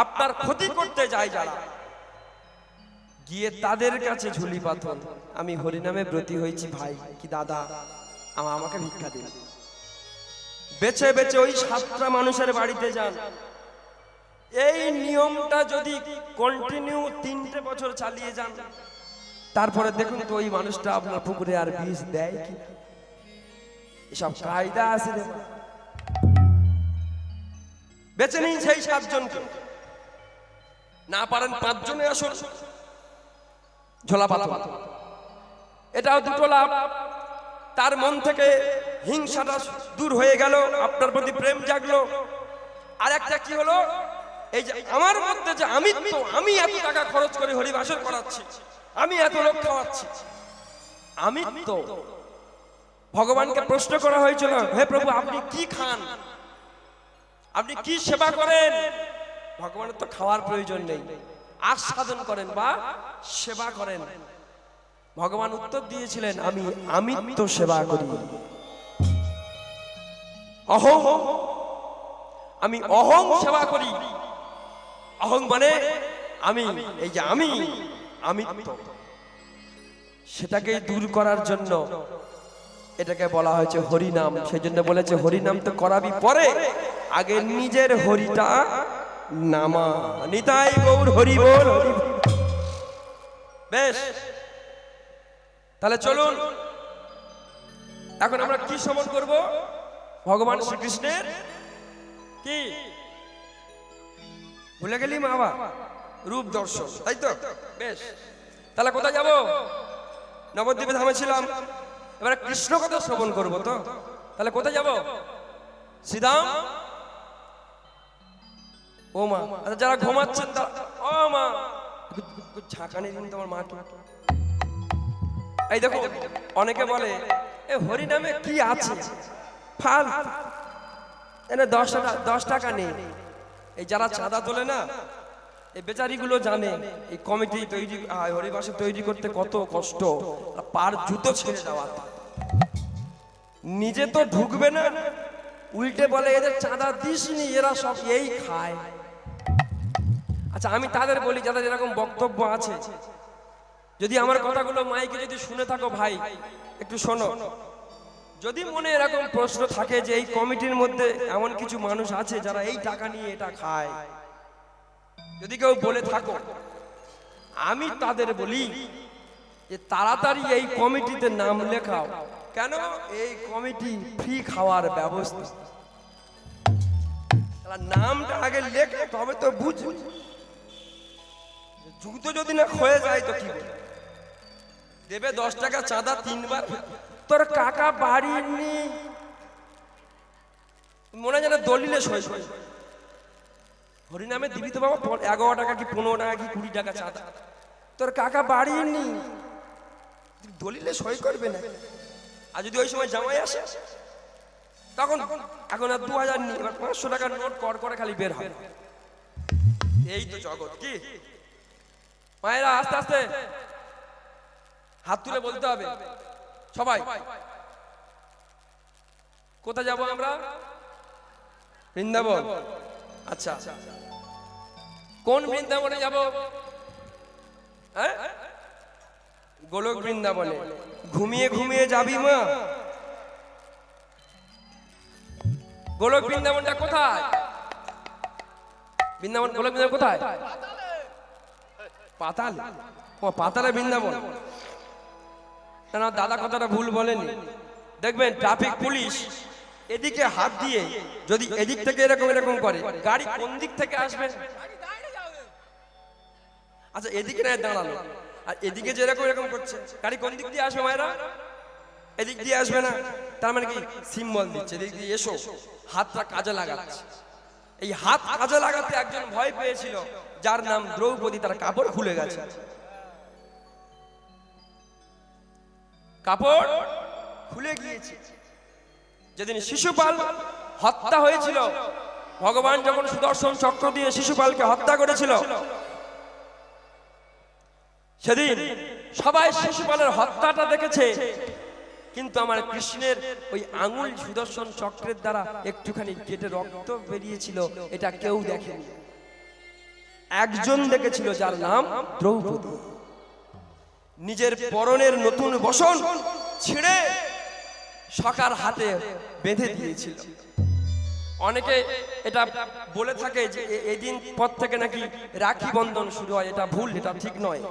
আপনার ক্ষতি করতে যায় যারা, গিয়ে তাদের কাছে ঝুলি পাথর, আমি হরিনামে ব্রতী হয়েছি ভাই কি দাদা, আমাকে ভিক্ষা দিন। বেছে বেছে ওই 7টা মানুষের বাড়িতে যান। এই নিয়মটা যদি কন্টিনিউ 3টে বছর চালিয়ে যান, তারপরে দেখুন তো ওই মানুষটা আপনার পুকুরে আর বিষ দেয় কি। এসব কায়দা আছে রে। বেছে নিন সেই 7 জনকে, না পারেন 5 জনে আসুন, ঝোলা পাথর। এটাও দুটো লাভ, তার মন থেকে হিংসাটা দূর হয়ে গেল, আপনার প্রতি প্রেম জাগলো। আর একটা কি হলো, এই যে আমার মধ্যে যে আমি এত টাকা খরচ করে হরিবাসর করাচ্ছি, আমি এত লোক খাওয়াচ্ছি, আমি তো ভগবানকে প্রশ্ন করা হয়েছিল, হে প্রভু আপনি কি খান, আপনি কি সেবা করেন? ভগবানের তো খাওয়ার প্রয়োজন নেই, আস্বাদন করেন বা সেবা করেন। ভগবান উত্তর দিয়েছিলেন, আমি তো সেবা করি। আমি অহং সেবা করি। অহং মানে আমি, এই যে আমি তো, সেটাকে দূর করার জন্য এটাকে বলা হয়েছে হরিনাম। সেই জন্য বলেছে হরিনাম তো করাবি পরে, আগে নিজের হরিটা নামা। নিতাই গৌর হরি বল। বেশ, তাহলে চলুন এখন আমরা কি শ্রবণ করব? ভগবান শ্রীকৃষ্ণের কি ভুলে গেলি মা বাবা রূপ দর্শন, তাই তো? বেশ, তাহলে কোথায় যাব? নবদ্বীপে থামেছিলাম, এবারে কৃষ্ণ কথা শ্রবণ করবো তো। তাহলে কোথায় যাব? শ্রীধাম। ও মা, আচ্ছা যারা ঘুমাচ্ছেন ও মা ঝাঁকানি দিন তোমার মা। এই দেখো অনেকে বলে এ হরিনামে কি আছে, ফাল এনে 10 টাকা নেই। এই যারা চাঁদা তোলে না, এই বেচারিগুলো জানে এই কমিটি তৈরি, হরিবাসে তৈরি করতে কত কষ্ট, পার জুতো ছেড়ে দেওয়া। নিজে তো ঢুকবে না, উল্টে বলে এদের চাঁদা দিসনি, এরা সব এই খায়। আচ্ছা আমি তাদের বলি যাদের এরকম বক্তব্য আছে, যদি আমার কথাগুলো মাইকে যদি শুনে থাকো ভাই একটু শোনো। যদি মনে এরকম প্রশ্ন থাকে যে এই কমিটির মধ্যে এমন কিছু মানুষ আছে যারা এই টাকা নিয়ে এটা খায়, যদি কেউ বলে থাকো, আমি তাদের বলি যে তাড়াতাড়ি এই কমিটিতে নাম লেখাও। কেন? এই কমিটি ফ্রি খাওয়ার ব্যবস্থা। নামটা আগে লেখে তবে তো বুঝবি। জুতো যদি না ক্ষয়ে যায় তো কি দেবে? 10 টাকা চাঁদা 3 বার। তোর কাকা বাড়ি নি মনে যেন দলিলে সই করে হরিনামে দিবি তো বাবা 11 টাকা কি 15 টাকা কি 20 টাকা চাঁদা। তোর কাকা বাড়ি নি দলিলে সই করবে না। আর যদি ওই সময় জামাই আসে তখন এখন আর 2000 নি, এবার 500 টাকার নোট কর করে খালি বের হয়। এই তো জগৎ। কি মায়েরা আস্তে আস্তে হাত তুলে বলতে হবে সবাই, কোথায় যাব আমরা? বৃন্দাবন। আচ্ছা কোন বৃন্দাবনে যাব? গোলক বৃন্দাবনে। ঘুমিয়ে ঘুমিয়ে যাবি মা? গোলক বৃন্দাবনটা কোথায়? বৃন্দাবন গোলক বৃন্দাবন কোথায়? পাতাল। পাতালে বৃন্দাবন। না দাদা কথাটা ভুল বলেনি। দেখবেন ট্রাফিক পুলিশ এদিকে হাত দিয়ে যদি এদিক থেকে এরকম এরকম করে, গাড়ি কোন দিক থেকে আসবে? আচ্ছা এদিকে না দাঁড়ালো, আর এদিকে যে এরকম এরকম করছে, গাড়ি কোন দিক দিয়ে আসবে মায়েরা? এদিক দিয়ে আসবে না। তার মানে কি সিম্বল দিচ্ছে এদিক দিয়ে এসো, হাতটা কাজে লাগাচ্ছে। এই হাত কাজে লাগাতে একজন ভয় পেয়েছিল, যার নাম দ্রৌপদী। তার কাপড় খুলে গেছে, কাপড় খুলে গিয়েছে। যেদিন শিশুপাল হত্যা হয়েছিল, ভগবান যখন সুদর্শন চক্র দিয়ে শিশুপালকে হত্যা করেছিল, সেদিন সবাই শিশুপালের হত্যাটা দেখেছে, কিন্তু আমার কৃষ্ণের ওই আঙুল সুদর্শন চক্রের দ্বারা একটুখানি কেটে রক্ত বেরিয়েছিল, এটা কেউ দেখেনি। একজন দেখেছিল যার নাম দ্রৌপদী। নিজের পরনের নতুন বসন ছিঁড়ে সখার হাতে বেঁধে দিয়েছিল। অনেকে এটা বলে থাকে যে এই দিন পর থেকে নাকি রাখি বন্ধন শুরু হয়। এটা ভুল, এটা ঠিক নয়।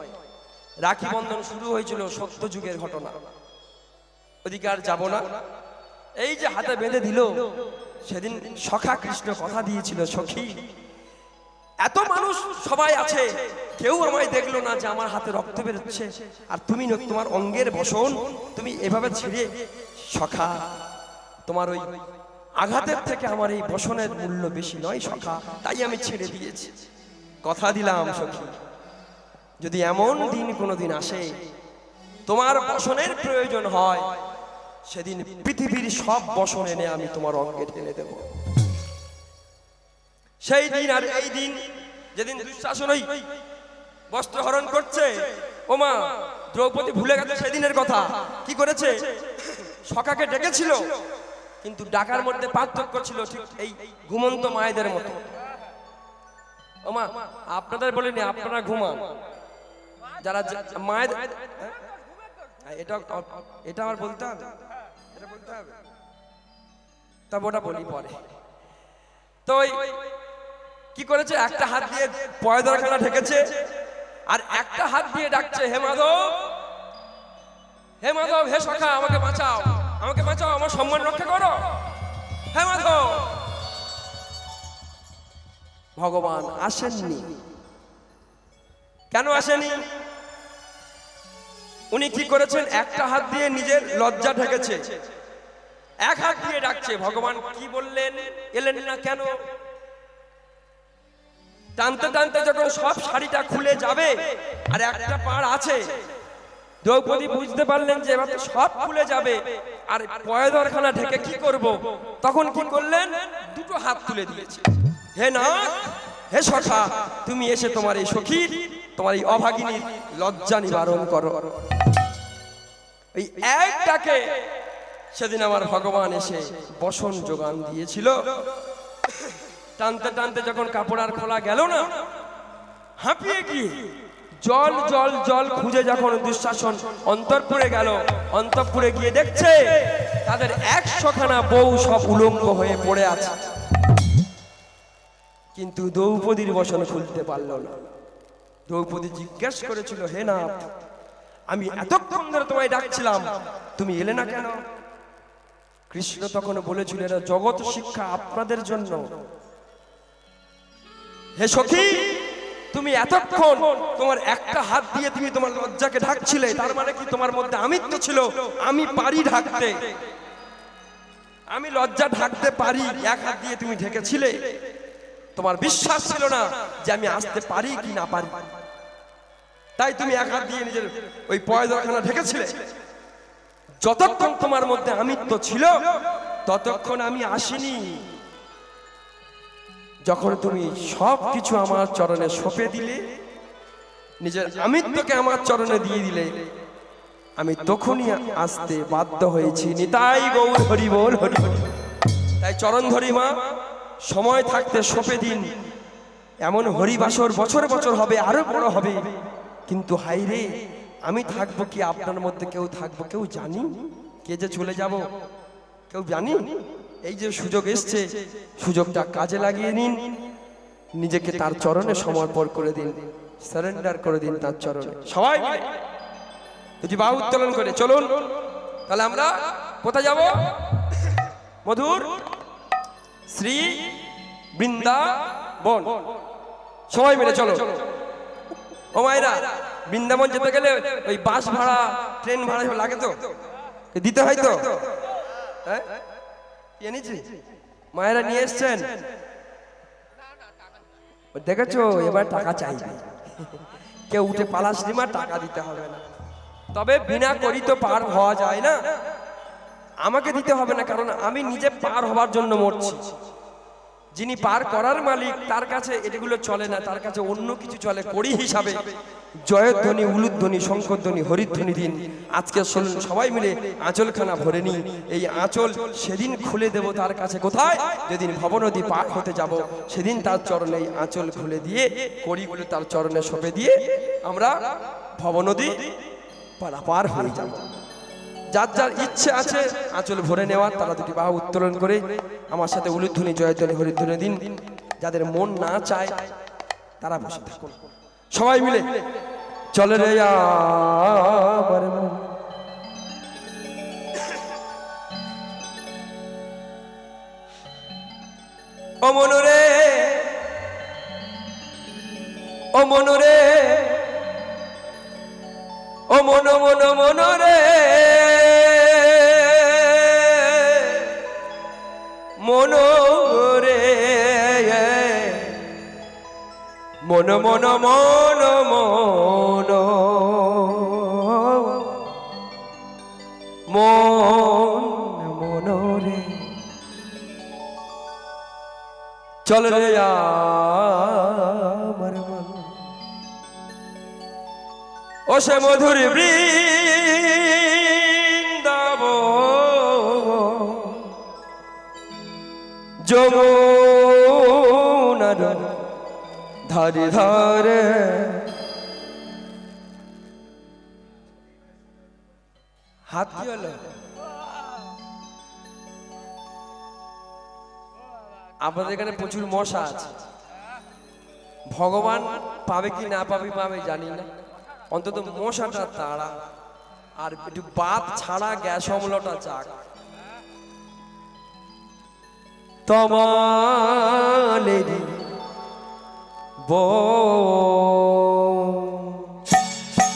রাখি বন্ধন শুরু হয়েছিল সত্যযুগের ঘটনা, ওদিকে আর যাব না। এই যে হাতে বেঁধে দিল, সেদিন সখা কৃষ্ণ কথা দিয়েছিল, সখী এত মানুষ সবাই আছে, কেউ আমায় দেখলো না যে আমার হাতে রক্ত বেরোচ্ছে, আর তুমি তোমার অঙ্গের বসন তুমি এভাবে ছিঁড়ে, সখা তোমার ওই আঘাতের থেকে আমার এই বসনের মূল্য বেশি নয় সখা, তাই আমি ছেড়ে দিয়েছি। কথা দিলাম সখী, যদি এমন দিন কোনোদিন আসে তোমার বসনের প্রয়োজন হয়, সেদিন পৃথিবীর সব বসন এনে আমি তোমার অঙ্গে ঢেলে দেব। সেই দিন আর এই দিন, যেদিন দুঃশাসন ওই বস্ত্র হরণ করছে, ওমা দ্রৌপদী ভুলে গেছে সেদিনের কথা। কি করেছে? সখাকে ডেকেছিল, কিন্তু ডাকার মধ্যে পার্থক্য ছিল ঠিক এই ঘুমন্ত মায়েদের মতো। ওমা আপনাদের বলিনি, আপনারা ঘুমান, যারা মায়েদের, এটা এটা আমার বলতে হবে, এটা বলতে হবে, তবে ওটা বলি পরে। তো কি করেছে? একটা হাত দিয়ে পয়দরখানা ঢেকেছে, আর একটা হাত দিয়ে ডাকছে, হে মাধব, হে মাধব, হে সখা, আমাকে বাঁচাও, আমাকে বাঁচাও, আমার সম্মান রক্ষা করো, হে মাধব। ভগবান আসেননি। কেন আসেনি? উনি কি করেছেন? একটা হাত দিয়ে নিজের লজ্জা ঢেকেছে, এক হাত দিয়ে ডাকছে। ভগবান কি বললেন? এলেন না কেন? টানতে টানতে যখন সব শাড়িটা খুলে যাবে আর একটা পাড় আছে, দ্রৌপদী বুঝতে পারলেন যে এবার তো সব খুলে যাবে, আর পয়দরখানা ঢেকে কি করব? তখন কি করলেন? দুটো হাত তুলে দিয়েছে, হে নাথ, হে সখা, তুমি এসে তোমার এই সখীর, তোমার এই অভাগিনীর লজ্জা নিবারণ করো। এই এক ডাকে সেদিন আমার ভগবান এসে বসন যোগান দিয়েছিল। টানতে টানতে যখন কাপড় আর খোলা গেল না, হাঁপিয়ে গিয়ে জল জল জল খুঁজে যখন দুঃশাসন অন্তঃপুরে গেল, অন্তঃপুরে গিয়ে দেখছে তাদের 100খানা বউ সব উলঙ্গ হয়ে পড়ে আছে, কিন্তু দ্রৌপদীর বসন খুলতে পারল না। দ্রৌপদী জিজ্ঞেস করেছিল, হে নাথ, আমি এতক্ষণ ধরে তোমায় ডাকছিলাম, তুমি এলে না কেন? কৃষ্ণ তখন বলেছিল, এটা জগৎ শিক্ষা আপনাদের জন্য। হে সখী, তুমি এতক্ষণ তোমার একটা হাত দিয়ে তুমি তোমার লজ্জাকে ঢাকছিলে, তার মানে কি তোমার মধ্যে আমিত্ব ছিল, আমি পারি ঢাকতে, আমি লজ্জা ঢাকতে পারি, এক হাত দিয়ে তুমি ঢেকেছিলে। তোমার বিশ্বাস ছিল না যে আমি আসতে পারি কি না পারি, তাই তুমি এক হাত দিয়ে নিজের ওই পয়দরখানা ঢেকেছিলে। যতক্ষণ তোমার মধ্যে আমিত্ব ছিল ততক্ষণ আমি আসিনি। যখন তুমি সব কিছু আমার চরণে সঁপে দিলে, নিজের আমিত্বকে আমার চরণে দিয়ে দিলে, আমি তখনই আসতে বাধ্য হয়েছি। নিতাই গৌর হরি বল, হরি বল। তাই চরণ ধরি মা, সময় থাকতে সঁপে দিন। এমন হরিবাসর বছর বছর হবে, আরো বড় হবে, কিন্তু হাই রে, আমি থাকবো কি আপনার মধ্যে কেউ থাকবো? কেউ জানি? কে যে চলে যাব কেউ জানি? এই যে সুযোগ এসছে, সুযোগটা কাজে লাগিয়ে নিন, নিজেকে তার চরণে সমর্পণ করে দিন, সারেন্ডার করে দিন তার চরণে। সবাই মিলে যদি বাহু উত্তোলন করে চলুন, তাহলে আমরা কোথায় যাব? মধুর শ্রী বৃন্দাবন। সবাই মিলে চলো। ও মায়েরা, বৃন্দাবন যেতে গেলে ওই বাস ভাড়া, ট্রেন ভাড়া লাগে তো, দিতে হয় তো? হ্যাঁ, এনেছি মায়েরা নিয়ে এসছেন, দেখেছো? এবার টাকা চাইবে, কেউ উঠে পালাস নিমা, টাকা দিতে হবে না। তবে বিনা করি তো পার হওয়া যায় না, আমাকে দিতে হবে না, কারণ আমি নিজে পার হওয়ার জন্য মরছি। যিনি পার করার মালিক তার কাছে এগুলো চলে না, তার কাছে অন্য কিছু চলে কড়ি হিসাবে। জয়ধ্বনি, উলুধ্বনি, শঙ্খধ্বনি, হরিধ্বনি দিন। আজকে সবাই মিলে আঁচলখানা ভরে নি। এই আঁচল সেদিন খুলে দেব তার কাছে। কোথায়? যেদিন ভবনদী পার হতে যাব, সেদিন তার চরণে এই আঁচল খুলে দিয়ে কড়িগুলো তার চরণে সঁপে দিয়ে আমরা ভবনদী পারাপার হয়ে যাব। যার যার ইচ্ছে আছে আঁচল ভরে নেওয়ার, তারা দুটি বাহু উত্তোলন করে আমার সাথে উলুধ্বনি, জয়ধ্বনি, হরিধ্বনি দিন। যাদের মন না চায় তারা বসে থাকুন। সবাই মিলে চলে রে আমার মন, ও মনরে, ও মনরে, ও মন মন মনরে, মনরে, মন মন মন মন মন মনরে, চল রে আমার মন। ও সে মধুর বৃন্দাবন, যমুনার ধারে ধারে, হাত কি হলো? আপনাদের এখানে প্রচুর মশা আছে। ভগবান পাবে কি না পাবে পাবে জানি না, অন্তত মশাটা তাড়া আর একটু বাত ছাড়া গ্যাস অম্লটা যাক। তমালেরি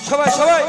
সবাই সবাই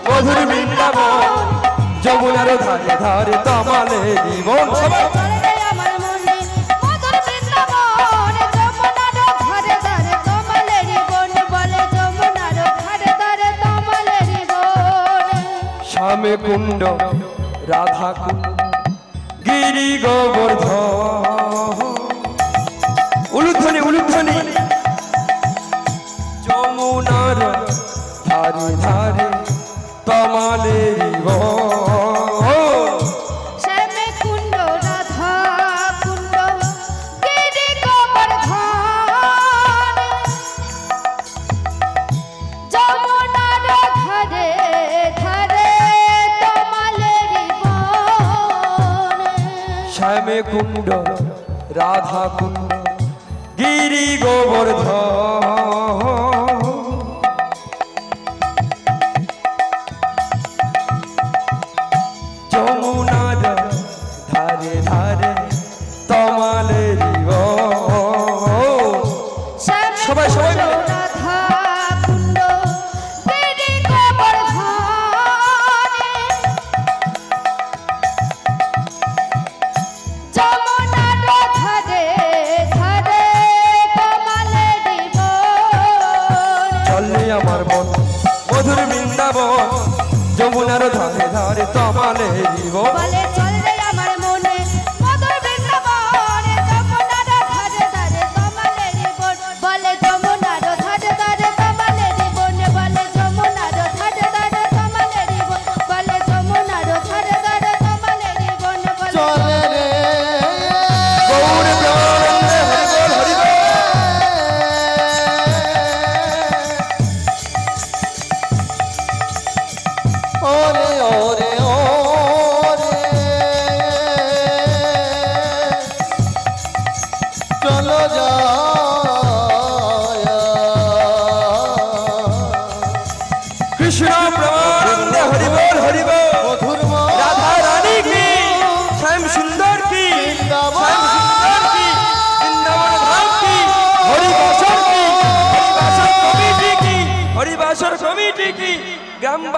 মধুর বৃন্দাবন, যমুনার ধারে ধারে তমালে জীবন। সবাই শ্যামে কুণ্ড, রাধা কুণ্ড, গিরি গোবর্ধন, উলুধ্বনি উলুধ্বনি, যমুনার ধারে ধারে তমালে শ্যামে কুণ্ড, রাধা কুণ্ড, গিরি গোবর্ধন, যমুনার ধারে ধারে তমালেরি বন। শ্যামে কুণ্ড, রাধা কুণ্ড, গিরি গোবর্ধন, যমুনার ধারে ধারে তমালেরি বন। সবাই সবাই রাধা কুণ্ড, গিরি গোবর্ধন, যমুনার ধারে ধারে তমালেরি বন। চলে আমার মন মধুর বৃন্দাবন, যমুনার ধারে ধারে তমালে জীবন। বলে চল রে আমার মনে মধুর বৃন্দাবন, যমুনার ধারে ধারে তমালেরি বন। বলে যমুনার ধারে ধারে তমালেরি বন। বলে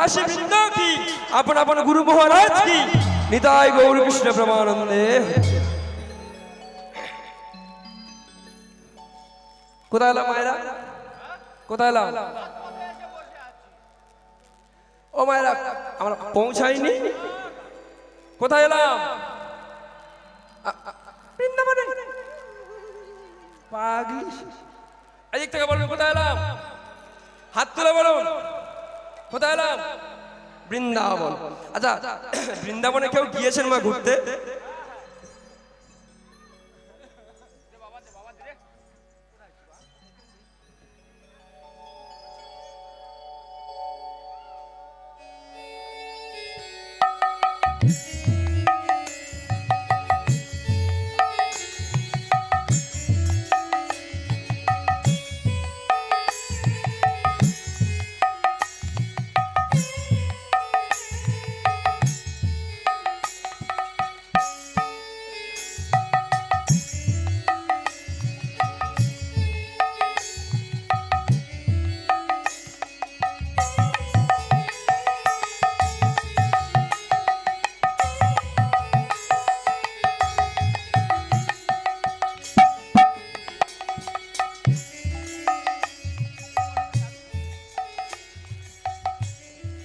ব্রজবাসী বৃন্দ কি আপন আপন গুরু মহারাজ কি নিতাই গৌর কৃষ্ণ প্রেমানন্দে। কোথায় এলাম মায়েরা, কোথায় এলাম? ও মায়েরা আমরা পৌঁছাইনি, কোথায় এলাম? বৃন্দাবনে। পাগলি, এদিক থেকে বলবেন কোথায় এলাম, হাত তুলে বলুন কোথায় এলাম? বৃন্দাবন। আচ্ছা, বৃন্দাবনে কেউ গিয়েছেন মা ঘুরতে?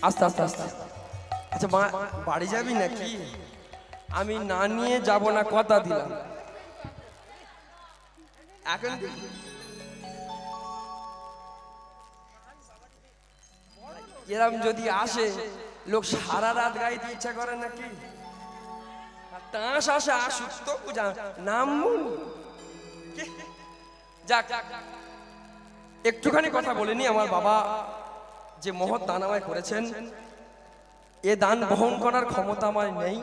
আস্তে আস্তে আস্তে। আচ্ছা মা বাড়ি যাবি নাকি? আমি না নিয়ে যাব না, কথা দিলাম। এখন এরম যদি আসে লোক সারা রাত গাইতে ইচ্ছা করে নাকি? তাঁস আসে, আসুক তো নাম যাক। একটুখানি কথা বলিনি, আমার বাবা যে মহৎ দান আমায় করেছেন, এ দান বহন করার ক্ষমতা আমার নেই,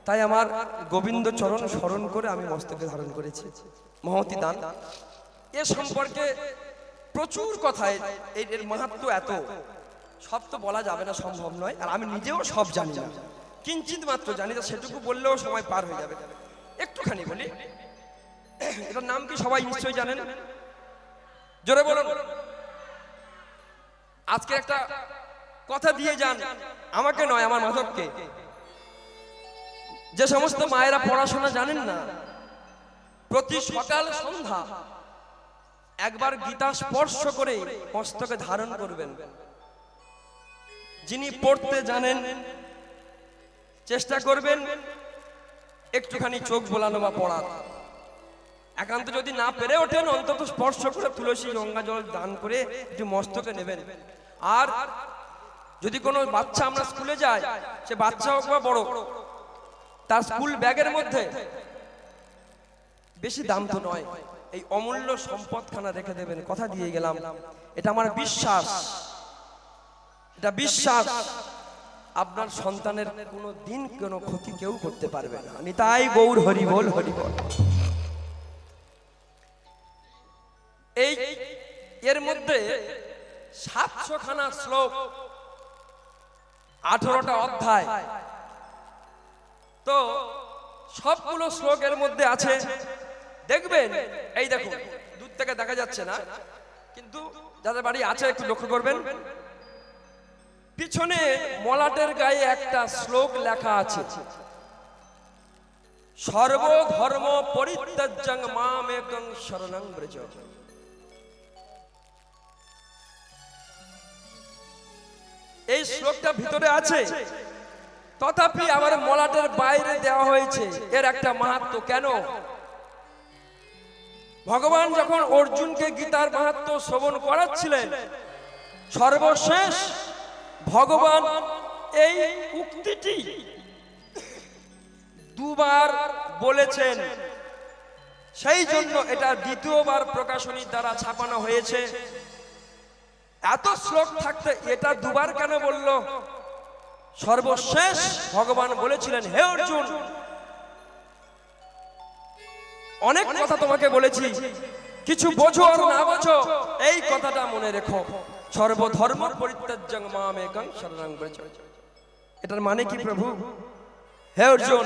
তাই আমার গোবিন্দ চরণ স্মরণ করে আমি মস্তকে ধারণ করেছি মহতি দান। এ সম্পর্কে প্রচুর কথা, এর মাহাত্ম্য এত, সব তো বলা যাবে না, সম্ভব নয়। আর আমি নিজেও সব জানি না, কিঞ্চিত মাত্র জানি, তা সেটুকু বললেও সময় পার হয়ে যাবে। একটুখানি বলি, এটার নাম কি সবাই নিশ্চয়ই জানেন? জোরে বলুন। আজকে একটা কথা দিয়ে যান, আমাকে নয় আমার মাধবকে। যে সমস্ত মায়েরা পড়াশোনা জানেন না, প্রতি সকাল সন্ধ্যা একবার গীতা স্পর্শ করে মস্তকে ধারণ করবেন। যিনি পড়তে জানেন চেষ্টা করবেন একটুখানি চোখ বোলানো বা পড়ার। একান্ত যদি না পেরে ওঠেন, অন্তত স্পর্শ করে তুলসী গঙ্গা জল দান করে একটু মস্তকে নেবেন। আর যদি কোনো বাচ্চা আমরা স্কুলে যাই, সে বাচ্চা হোক বা বড়, তার স্কুল ব্যাগের মধ্যে বেশি দাম তো নয়, এই অমূল্য সম্পদখানা রেখে দেবেন, কথা দিয়ে গেলাম। এটা আমার বিশ্বাস, এটা বিশ্বাস আপনার সন্তানের কোনো দিন কোনো ক্ষতি কেউ করতে পারবে না। নিতাই গৌর হরি বল, হরি বল। এই এর মধ্যে 700 খানা শ্লোক, 18টা অধ্যায়, তো সবগুলো শ্লোকের মধ্যে আছে। দেখবেন, এই দেখুন, দূর থেকে দেখা যাচ্ছে না, কিন্তু যাদের বাড়ি আছে একটু লক্ষ্য করবেন, পিছনে মলাটের গায়ে একটা শ্লোক লেখা আছে, সর্বধর্ম পরিত্যাজ্যং মামেকং শরণং ব্রজ। এই শ্লোকটা ভিতরে আছে, তথাপি আমার মলাটের বাইরে দেওয়া হয়েছে। এর একটা মাহাত্ম্য কেন? ভগবান যখন অর্জুনকে গীতার মাহাত্ম্য শ্রবণ করাচ্ছিলেন, সর্বশেষ ভগবান এই উক্তিটি দুবার বলেছেন, সেই জন্য এটা দ্বিতীয়বার প্রকাশনীর দ্বারা ছাপানো হয়েছে। এত শ্লোক থাকতে এটা দুবার কেন বলল? সর্বশেষ ভগবান বলেছিলেন, হে অর্জুন, অনেক কথা তোমাকে বলেছি, কিছু বোঝো আর না বোঝো, এই কথাটা মনে রেখো, সর্বধর্ম পরিত্যাজ্যং মামেকং শরণং ব্রজ। এটার মানে কি প্রভু? হে অর্জুন,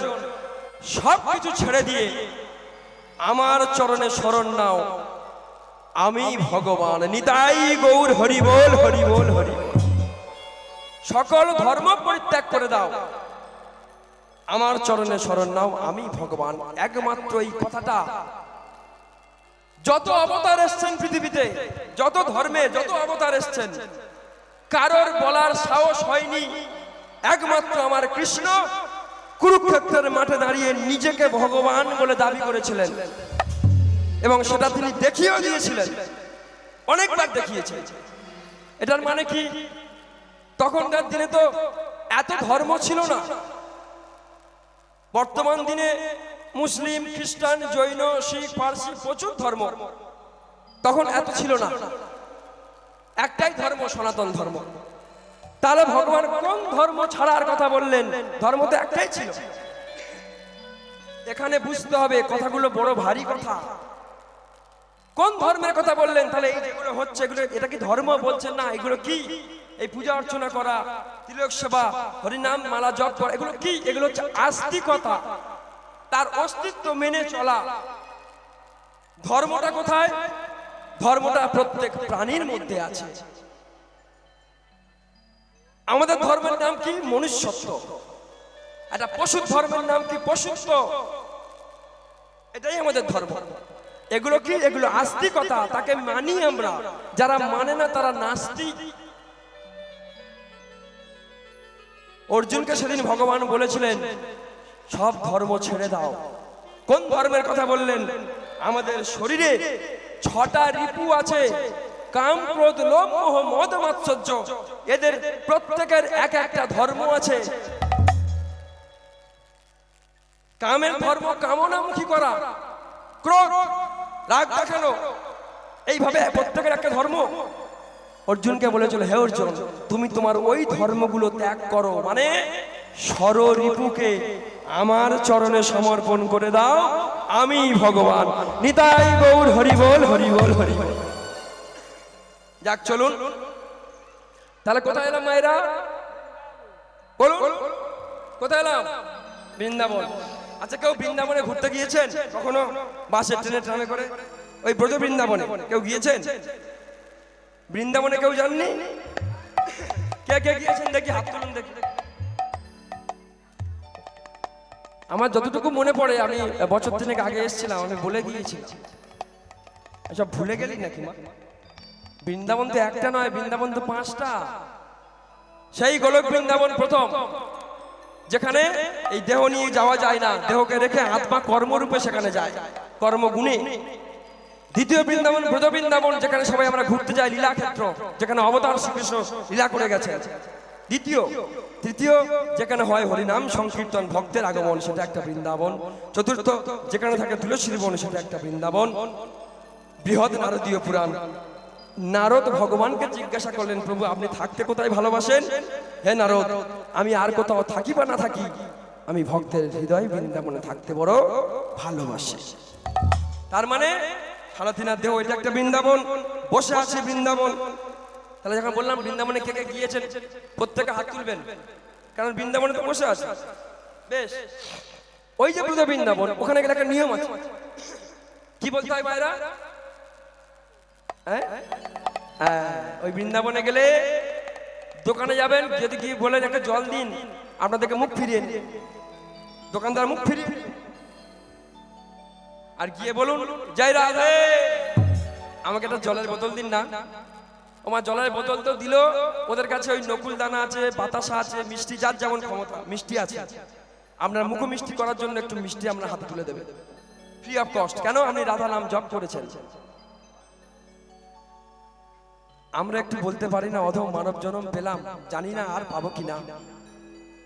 সব কিছু ছেড়ে দিয়ে আমার চরণে শরণ নাও, আমি ভগবান। নিতাই গৌর হরি বল, হরি বল, হরি বল। সকল ধর্ম পরিত্যাগ করে দাও, আমার চরণে শরণ নাও, আমি ভগবান। একমাত্র এই কথাটা যত অবতার এসছেন পৃথিবীতে, যত ধর্মে যত অবতার এসছেন, কারোর বলার সাহস হয়নি। একমাত্র আমার কৃষ্ণ কুরুক্ষেত্রের মাঠে দাঁড়িয়ে নিজেকে ভগবান বলে দাবি করেছিলেন, এবং সেটা তিনি দেখিয়েও দিয়েছিলেন, অনেকবার দেখিয়েছেন। এটার মানে কি, তখনকার দিনে তো এত ধর্ম ছিল না। বর্তমান দিনে মুসলিম, খ্রিস্টান, জৈন, শিখ, পারসি প্রচুর ধর্ম, তখন এত ছিল না। একটাই ধর্ম, সনাতন ধর্ম। তাহলে ভগবান কোন ধর্ম ছাড়ার কথা বললেন? ধর্ম তো একটাই ছিল। এখানে বুঝতে হবে কথাগুলো বড় ভারী কথা। কোন ধর্মের কথা বললেন? তাহলে এই যেগুলো হচ্ছে, এগুলো এটা কি ধর্ম বলছেন না? এগুলো কি? এই পূজা অর্চনা করা, তিলক সেবা, হরিনাম মালা জপ করা, এগুলো কি? এগুলো হচ্ছে আস্তিকতা, তার অস্তিত্ব মেনে চলা। ধর্মটা কোথায়? ধর্মটা প্রত্যেক প্রাণীর মধ্যে আছে। আমাদের ধর্মের নাম কি? মনুষ্যত্ব। একটা পশু ধর্মের নাম কি? পশুত্ব। এটাই আমাদের ধর্ম। এগুলো কি? এগুলো আস্তিকতা, তাকে মানি আমরা। যারা মানে না তারা নাস্তিক। অর্জুনকে সেদিন ভগবান বলেছিলেন সব ধর্ম ছেড়ে দাও। কোন ধর্মের কথা বললেন? আমাদের শরীরে 6টা রিপু আছে, কাম, ক্রোধ, লোভ, মোহ, মদ, মাৎসর্য। এদের প্রত্যেকের এক একটা ধর্ম আছে। কামের ধর্ম কামনামুখী করা, ক্রোধ রাগ দেখানো, এইভাবে প্রত্যেকের একটা ধর্ম। অর্জুনকে বলেছিল, হে অর্জুন, তুমি তোমার ওই ধর্মগুলো ত্যাগ করো, মানে ষড়রিপুকে আমার চরণে সমর্পণ করে দাও, আমি ভগবান। নিতাই গৌর হরি বল, হরি বল, হরি বল। যাক, চলুন তাহলে কোথায় এলাম মায়েরা? বলুন কোথায় এলাম? বৃন্দাবন। আচ্ছা, কেউ বৃন্দাবনে ঘুরতে গিয়েছেন কখনো? বাসে, ট্রেনে, ট্রামে করে ওই ব্রজ বৃন্দাবনে কেউ গিয়েছেন? বৃন্দাবনে কেউ যাননি? কে কে গিয়েছেন দেখি, হাত তুলুন দেখি। আমার যতটুকু মনে পড়ে, আমি বছর 3 আগে এসেছিলাম, আমি বলে গিয়েছিলাম। সব ভুলে গেলি নাকি মা? বৃন্দাবন তো একটা নয়, বৃন্দাবন তো 5টা। সেই গোলক বৃন্দাবন প্রথম, যেখানে এই দেহ নিয়ে যাওয়া যায় না, দেহকে রেখে আত্মা কর্মরূপে সেখানে যায়, কর্মগুণে। দ্বিতীয় বৃন্দাবন ব্রজ বৃন্দাবন, যেখানে সবাই আমরা ঘুরতে যাই, লীলাক্ষেত্র, যেখানে অবতার শ্রীকৃষ্ণ লীলা করে গেছে। দ্বিতীয়। তৃতীয়, যেখানে হয় হরিনাম সংকীর্তন, ভক্তের আগমন, সেটা একটা বৃন্দাবন। চতুর্থ, যেখানে থাকে তুলসীর বন, সেটা একটা বৃন্দাবন। বৃহৎ নারদীয় পুরাণ। নারদ ভগবানকে জিজ্ঞাসা করলেন, প্রভু আপনি থাকতে কোথায় ভালোবাসেন? হে নারদ, আমি আর কোথাও থাকি বা না থাকি, আমি ভক্তের হৃদয় বৃন্দাবনে থাকতে বড় ভালোবাসি। তার মানে সারাদিনার দেহ এটা একটা বৃন্দাবন, বসে আছে বৃন্দাবন। তাহলে যখন বললাম বৃন্দাবনে কে কে গিয়েছেন, প্রত্যেকে হাত তুলবেন, কারণ বৃন্দাবনে তো বসে আছে। বেশ, ওই যে ব্রজ বৃন্দাবন, ওখানে গেলে একটা নিয়ম আছে। কি বলতে হয় ভাইরা? ওই বৃন্দাবনে গেলে দোকানে যাবেন, যদি কি বলেন একটা জল দিন, আপনাদেরকে মুখ ফিরিয়ে নিন, দোকানদার মুখ ফিরিয়ে, আর গিয়ে বলুন জয় রাধে, আমাকে একটা জলের বোতল দিন না। ওমা জলের বোতল তো দিল, ওদের কাছে ওই নকুল দানা আছে, বাতাসা আছে, মিষ্টি, যার যেমন ক্ষমতা মিষ্টি আছে। আপনার মুখ মিষ্টি করার জন্য একটু মিষ্টি আপনার হাতে তুলে দেবে, ফ্রি অফ কস্ট। কেন? আপনি রাধা নাম জপ করেছেন। আমরা একটু বলতে পারি না, অধম মানব জন্ম পেলাম, জানি না আর পাবো কিনা।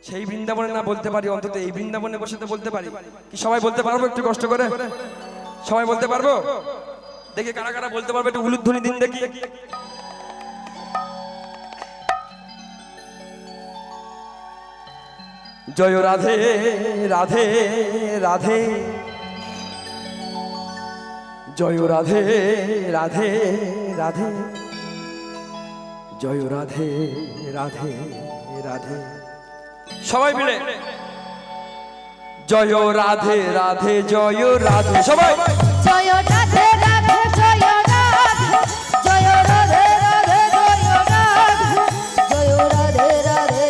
সেই বৃন্দাবনে না বলতে পারি, অন্তত এই বৃন্দাবনে বসে তো বলতে পারি। কি সবাই বলতে পারবো? একটু কষ্ট করে সবাই বলতে পারবো? দেখি কারা কারা বলতে পারবে, একটু উলুধ্বনি দিন দেখি। জয় রাধে রাধে রাধে, জয় রাধে রাধে রাধে, জয় রাধে রাধে রাধে। সবাই মিলে জয় রাধে রাধে, জয় রাধে, সবাই জয় রাধে রাধে, জয় রাধে, জয় রাধে রাধে, জয় রাধে, জয় রাধে রাধে,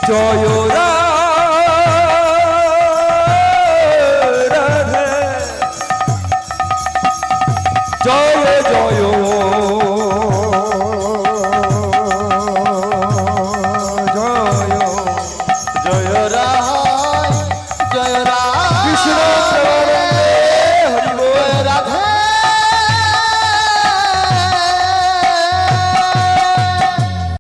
জয় রাধে জয় জয়